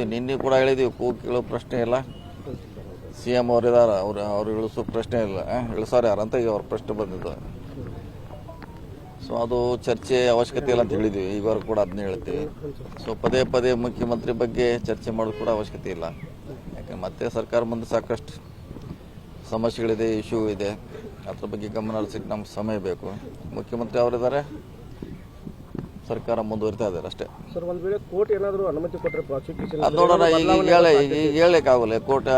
ಹೇಳಿದ್ದೀವಿ, ನಿನ್ನೆ ಕೂಡ ಹೇಳಿದ್ದೀವಿ. ಕೂಗು ಕೇಳೋ ಪ್ರಶ್ನೆ ಇಲ್ಲ. CM ಅವರಿದ್ದಾರೆ, ಅವ್ರು ಇಳಿಸೋ ಪ್ರಶ್ನೆ ಇಲ್ಲ. ಇಳಿಸೋರು ಯಾರಂತ ಈಗ ಅವ್ರ ಪ್ರಶ್ನೆ ಬಂದಿದ್ದು. ಸೊ ಅದು ಚರ್ಚೆ ಅವಶ್ಯಕತೆ ಇಲ್ಲ ಅಂತ ಹೇಳಿದ್ವಿ. ಈವರೆಗೂ ಕೂಡ ಅದನ್ನೇ ಹೇಳ್ತೀವಿ. ಸೊ ಪದೇ ಪದೇ ಮುಖ್ಯಮಂತ್ರಿ ಬಗ್ಗೆ ಚರ್ಚೆ ಮಾಡೋದು ಕೂಡ ಅವಶ್ಯಕತೆ ಇಲ್ಲ. ಯಾಕಂದ್ರೆ ಮತ್ತೆ ಸರ್ಕಾರ ಮುಂದೆ ಸಾಕಷ್ಟು ಸಮಸ್ಯೆಗಳಿದೆ, ಇಶ್ಯೂ ಇದೆ. ಅದ್ರ ಬಗ್ಗೆ ಗಮನ ಹರಿಸಲಿಕ್ಕೆ ನಮ್ಗೆ ಸಮಯ ಬೇಕು. ಮುಖ್ಯಮಂತ್ರಿ ಅವರಿದ್ದಾರೆ, ಸರ್ಕಾರ ಮುಂದುವರಿತಾ ಇದ್ದಾರೆ ಅಷ್ಟೇ. ಸರ್, ಒಂದು ವೇಳೆ ಕೋರ್ಟ್ ಏನಾದರೂ ಅನುಮತಿ ಕೊಟ್ಟರೆ ಪ್ರಾಸಿಕ್ಯೂಷನ್ ಅದು ನೋಡೋಣ. ಈಗ ಹೇಳಲಿಕ್ಕಾಗಲ್ಲ. ಕೋರ್ಟ್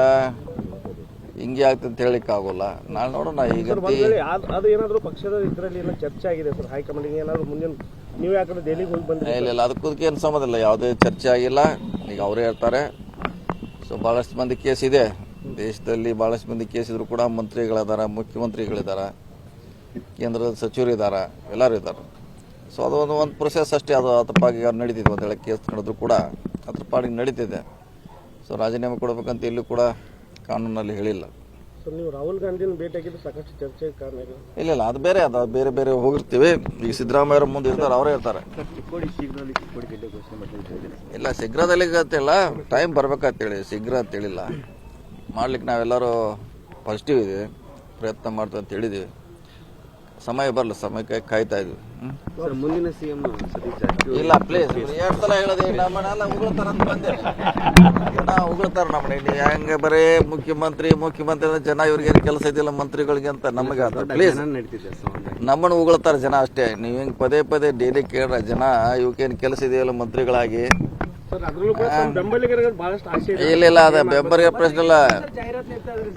ಹಿಂಗೆ ಆಗ್ತದೆ ಅಂತ ಹೇಳಲಿಕ್ಕಾಗಲ್ಲ. ನಾಳೆ ನೋಡೋಣ. ಈಗ ಅದು ಏನಾದರೂ ಪಕ್ಷದ ಇದರಲ್ಲಿ ಏನೋ ಚರ್ಚೆ ಆಗಿದೆ ಸರ್, ಹೈಕಮಾಂಡಿಗೆ ಏನಾದರೂ ಮುಂದಿನ ನೀವು ಯಾಕಂದ್ರೆ ದೆಹಲಿಗೆ ಹೋಗಿ ಬಂದ್ರೆ ಇಲ್ಲ, ಅದಕ್ಕೂ ಏನು ಸಂಬಂಧ ಇಲ್ಲ. ಯಾವುದೇ ಚರ್ಚೆ ಆಗಿಲ್ಲ. ಈಗ ಅವರೇ ಹೇಳ್ತಾರೆ. ಸೊ ಭಾಳಷ್ಟು ಮಂದಿ ಕೇಸ್ ಇದೆ ದೇಶದಲ್ಲಿ. ಭಾಳಷ್ಟು ಮಂದಿ ಕೇಸ್ ಇದ್ರು ಕೂಡ ಮಂತ್ರಿಗಳಿದ್ದಾರೆ, ಮುಖ್ಯಮಂತ್ರಿಗಳಿದ್ದಾರೆ, ಕೇಂದ್ರದ ಸಚಿವರು ಇದ್ದಾರೆ, ಎಲ್ಲರೂ ಇದ್ದಾರೆ. ಸೊ ಅದು ಒಂದು ಪ್ರೊಸೆಸ್ ಅಷ್ಟೇ. ಅದು ಅದ್ರ ಪಾಡಿಗೆ ನಡೀತಿದೆ. ಒಂದು ವೇಳೆ ಕೇಸ್ ನಡೆದ್ರು ಕೂಡ ಅದ್ರ ಪಾಡಿಗೆ ನಡೀತಿದೆ. ಸೊ ರಾಜೀನಾಮೆ ಕೊಡಬೇಕಂತ ಎಲ್ಲೂ ಕೂಡ ಕಾನೂನಲ್ಲಿ ಹೇಳಿಲ್ಲ. ಸರ್, ನೀವು ರಾಹುಲ್ ಗಾಂಧಿನ ಭೇಟಿಯಾಗಿದ್ದು ಸಾಕಷ್ಟು ಚರ್ಚೆ ಕಾರಣ ಇಲ್ಲ, ಅದು ಬೇರೆ. ಅದು ಬೇರೆ ಹೋಗಿರ್ತೀವಿ. ಈಗ ಸಿದ್ದರಾಮಯ್ಯ ಮುಂದೆ ಇರ್ತಾರೆ, ಅವರೇ ಇರ್ತಾರೆ. ಇಲ್ಲ, ಶೀಘ್ರದಲ್ಲಿ ಗೊತ್ತಿಲ್ಲ. ಟೈಮ್ ಬರ್ಬೇಕಂತೇಳಿ ಶೀಘ್ರ ಅಂತೇಳಿಲ್ಲ. ಮಾಡ್ಲಿಕ್ಕೆ ನಾವೆಲ್ಲರೂ ಪಾಸಿಟಿವ್ ಇದೆ, ಪ್ರಯತ್ನ ಮಾಡ್ತೀವಿ ಅಂತ ಹೇಳಿದ್ದೀವಿ. ಸಮಯ ಬರಲ್ಲ, ಸಮಯಕ್ಕೆ ಕಾಯ್ತಾ ಇದ್ವಿ. ಮುಂದಿನ CM ಇಲ್ಲ, ಪ್ಲೀಸ್ 2 ಸಲ ಹೇಳಿದೆ. ನಮ್ಮನ್ನೆಲ್ಲ ಉಗುಳ್ತಾರ ಅಂತ ಬಂದೆ. ಜನ ಉಗುಳ್ತಾರ ನಮ್ಮನೆ. ನೀವು ಹೆಂಗೆ ಬರೀ ಮುಖ್ಯಮಂತ್ರಿ ಜನ ಇವ್ರಿಗೇನು ಕೆಲಸ ಇದಿಲ್ಲ ಮಂತ್ರಿಗಳಿಗೆ ಅಂತ ನಮಗೆ ಅದು. ಪ್ಲೀಸ್, ನಮ್ಮನ್ನು ಉಗುಳ್ತಾರೆ ಜನ ಅಷ್ಟೇ. ನೀವು ಹೆಂಗೆ ಪದೇ ಡೈಲಿ ಕೇಳ್ರ ಜನ ಇವಕ್ಕೇನು ಕೆಲಸ ಇದೆಯಲ್ಲ ಮಂತ್ರಿಗಳಾಗಿ. ಇಲ್ಲ, ಅದ ಬೆಂಬಲಿಗ ಪ್ರಶ್ನೆ ಇಲ್ಲ.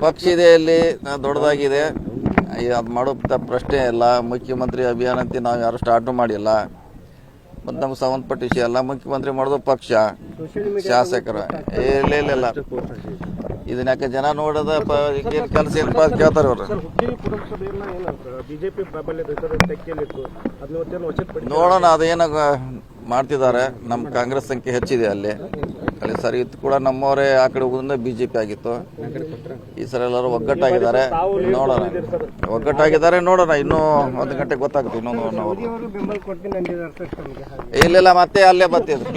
ಪಕ್ಷ ಇದೆ ಇಲ್ಲಿ, ದೊಡ್ಡದಾಗಿದೆ. ಅದು ಮಾಡೋ ಪ್ರಶ್ನೆ ಇಲ್ಲ. ಮುಖ್ಯಮಂತ್ರಿ ಅಭಿಯಾನ ಅಂತ ನಾವು ಯಾರು ಸ್ಟಾರ್ಟು ಮಾಡಿಲ್ಲ. ಮತ್ತು ನಮ್ಗೆ ಸಂಬಂಧಪಟ್ಟ ವಿಷಯ ಅಲ್ಲ. ಮುಖ್ಯಮಂತ್ರಿ ಮಾಡೋದು ಪಕ್ಷ, ಶಾಸಕರು. ಇಲ್ಲ, ಇದನ್ನ ಯಾಕೆ ಜನ ನೋಡೋದ ಕೆಲಸ ಏನಪ್ಪ ಅಂತ ಕೇಳ್ತಾರೆ ಅವರು. ನೋಡೋಣ ಅದೇನ ಮಾಡ್ತಿದ್ದಾರೆ. ನಮ್ಮ ಕಾಂಗ್ರೆಸ್ ಸಂಖ್ಯೆ ಹೆಚ್ಚಿದೆ ಅಲ್ಲಿ ಸರಿ. ಇದು ಕೂಡ ನಮ್ಮವರೇ ಆ ಕಡೆ ಹೋಗೋದ್ರಿಂದ BJP ಆಗಿತ್ತು. ಈ ಸರಿ ಎಲ್ಲರೂ ಒಗ್ಗಟ್ಟಾಗಿದ್ದಾರೆ. ನೋಡೋಣ. ಇನ್ನೂ 1 ಗಂಟೆಗೆ ಗೊತ್ತಾಗುತ್ತೆ. ಇನ್ನೊಂದು 1 ಅವರ್. ಇಲ್ಲ, ಮತ್ತೆ ಅಲ್ಲೇ ಬರ್ತಿದ್ರು.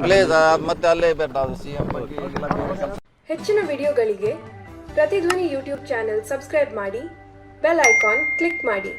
ಪ್ಲೀಸ್ ಮತ್ತೆ ಅಲ್ಲೇ ಬೇಡ. ಅದು CM ಬಗ್ಗೆ ಹೆಚ್ಚಿನ ವಿಡಿಯೋಗಳಿಗೆ ಪ್ರತಿಧ್ವನಿ ಯೂಟ್ಯೂಬ್ ಚಾನೆಲ್ ಸಬ್ಸ್ಕ್ರೈಬ್ ಮಾಡಿ, ಬೆಲ್ ಐಕಾನ್ ಕ್ಲಿಕ್ ಮಾಡಿ.